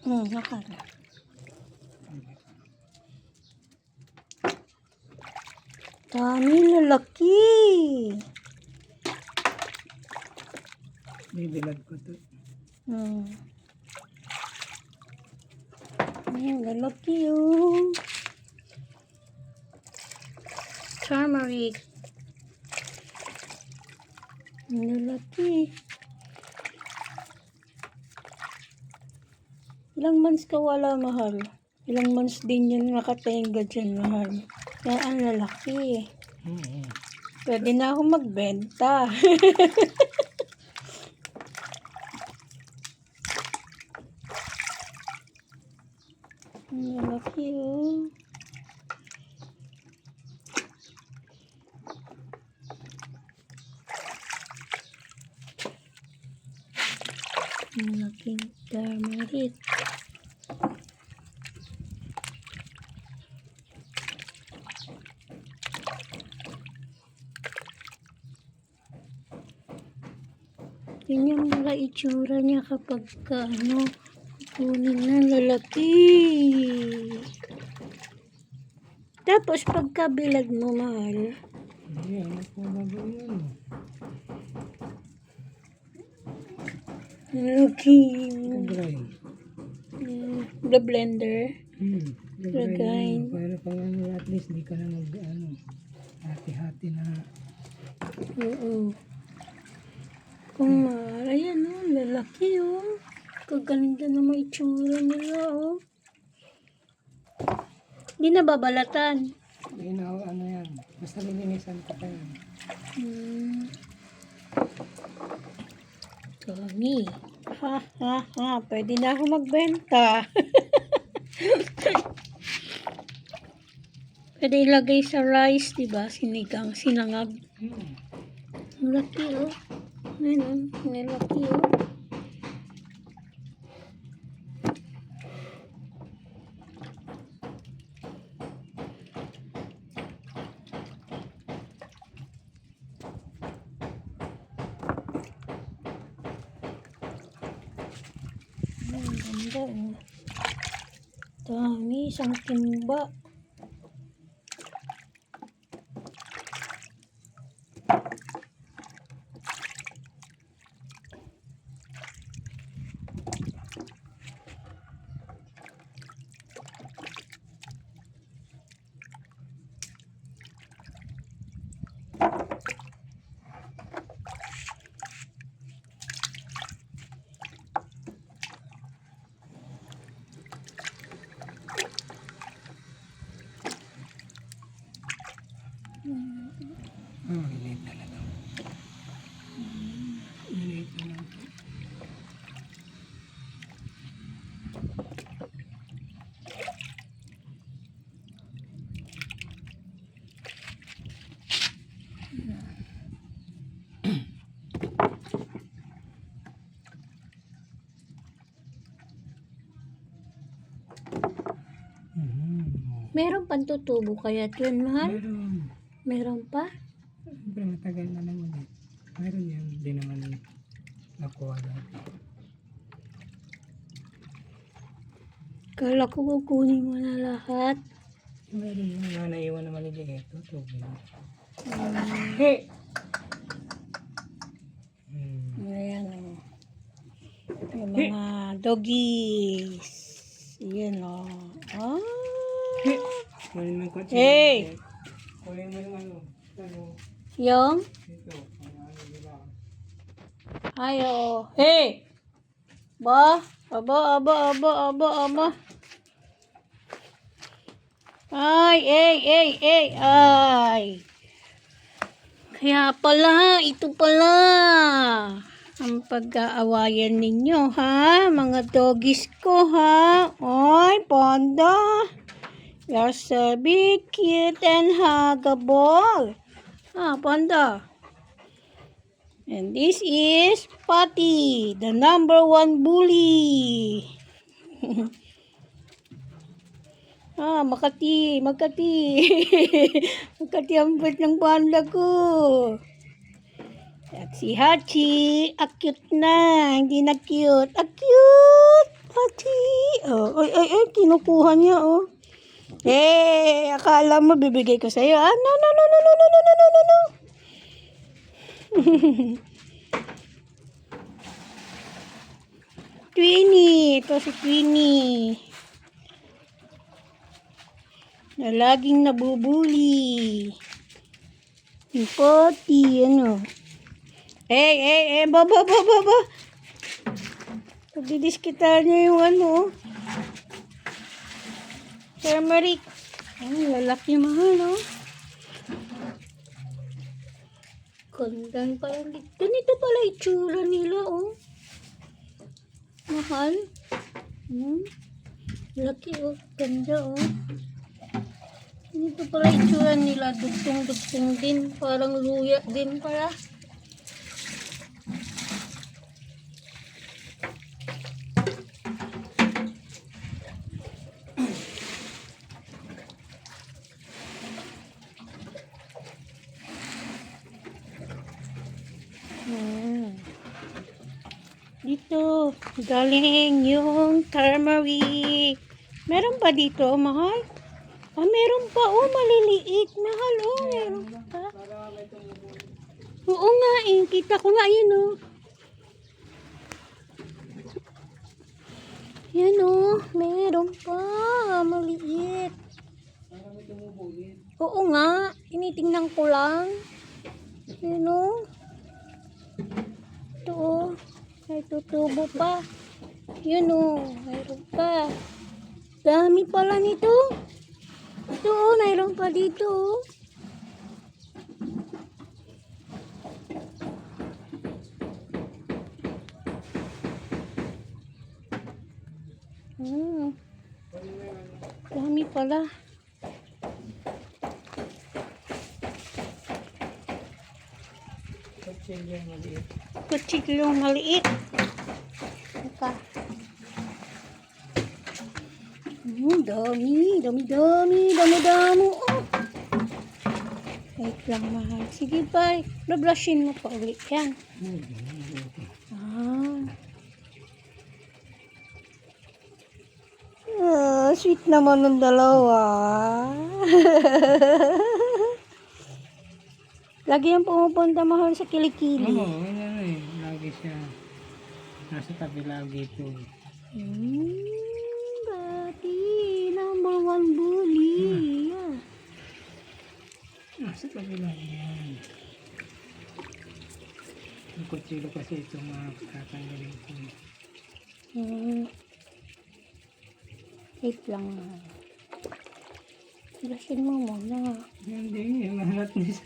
Nakala. Dami lalaki. Bibilad ko to. Lalaki yun. Turmeric. Lalaki. Ilang months ka wala, mahal? Ilang months din yun nakatenga dyan, mahal? Kaya ang lalaki. Pwede na ako magbenta. Ang lalaki, oh. Ang laking turmeric. Yun yung mga itsura niya kapag kunin ng lalaki. Tapos pagkabilad mo, mahal. Ano po ba yun? Lalaki. Kagray. The blender. Kagray. Para pang at least di ka na hati-hati na. Oo. Kung ayan o, lalaki o. Kaganda na may itsura nila o. Hindi na babalatan. Hindi na yan. Basta lilinisan ko pa yan. Dami. Pwede na ako magbenta. Pwede ilagay sa rice, diba? Sinigang, sinangag. Ang laki o. Ayun o, ang laki o. Ang ganda o. Dami, isang timba. Maliit talaga. Maliit na lang. Meron pang tutubo kaya yun, mahal? Meron. Meron pa? Siyempre matagal na naman eh. Meron yan. Hindi naman nakuha dati. Kala ko kukunin mo na lahat. Meron yung mga naiwan na maliliit. Ito. Hey! Ayan o. Yung mga doggies. Ayan o. Kunin mo yung kotse. Hey! Kunin mo yung Yung? Ito. Ayo. Hey! Ba? Aba. Ay. Kaya pala, ito pala. Ang pag-aawayan ninyo, ha? Mga doggies ko, ha? Ay, panda. You're so big, cute, and huggable. Panda. And this is Patty, the #1 bully. Makati. Makati ang buwet ng panda ko. At si Hachi, cute na. Hindi na cute. Cute! Hachi! Ay, kinukuha niya, oh. Eh, akala mo bibigay ko sa'yo. Ah, no, no, no, no, no, no, no, no, no, no, no. Twinnie, ito si Twinnie. Na laging nabubuli. Yung poti, ano. Baba. Pagdidiskita niya yung ano, oh. Turmeric. Ay, lalaki mahal, oh. Gandang parang ganito pala itsura nila, oh. Mahal. Laki, oh. Ganda, oh. Ganito pala itsura nila. Dugtong din. Parang luya din pala. Dito, galing yung turmeric. Meron pa dito, mahal? Ah, meron pa, oh, maliliit. Mahal, oh, meron pa. Oo nga, eh. Kita ko nga, yun, oh. Yan, oh. Meron pa. Maliit. Oo nga. Tinitingnan ko lang. Yan, oh. Ito, oh. May tutubo pa. Yun, oh. Mayroon pa. Dami pala nito. Ito, oh. Mayroon pa dito, oh. Dami pala. Kutsilyong maliit. Ika. Dami. Oh. Wait lang, mahal. Sige, bye. Blushin mo pa ulit yan. Sweet naman ng dalawa. Lagi yan pumupunta, mahal, sa kilikili. Oo, ano eh. Lagi siya. Nasa tabi lagi ito. Dati, number one bully. Nasa tabi lagi yan. Ang kutsilo kasi itong mga kakanggaling ko. Wait lang, mahal. Blushin mo muna. Hindi, yung lahat niya.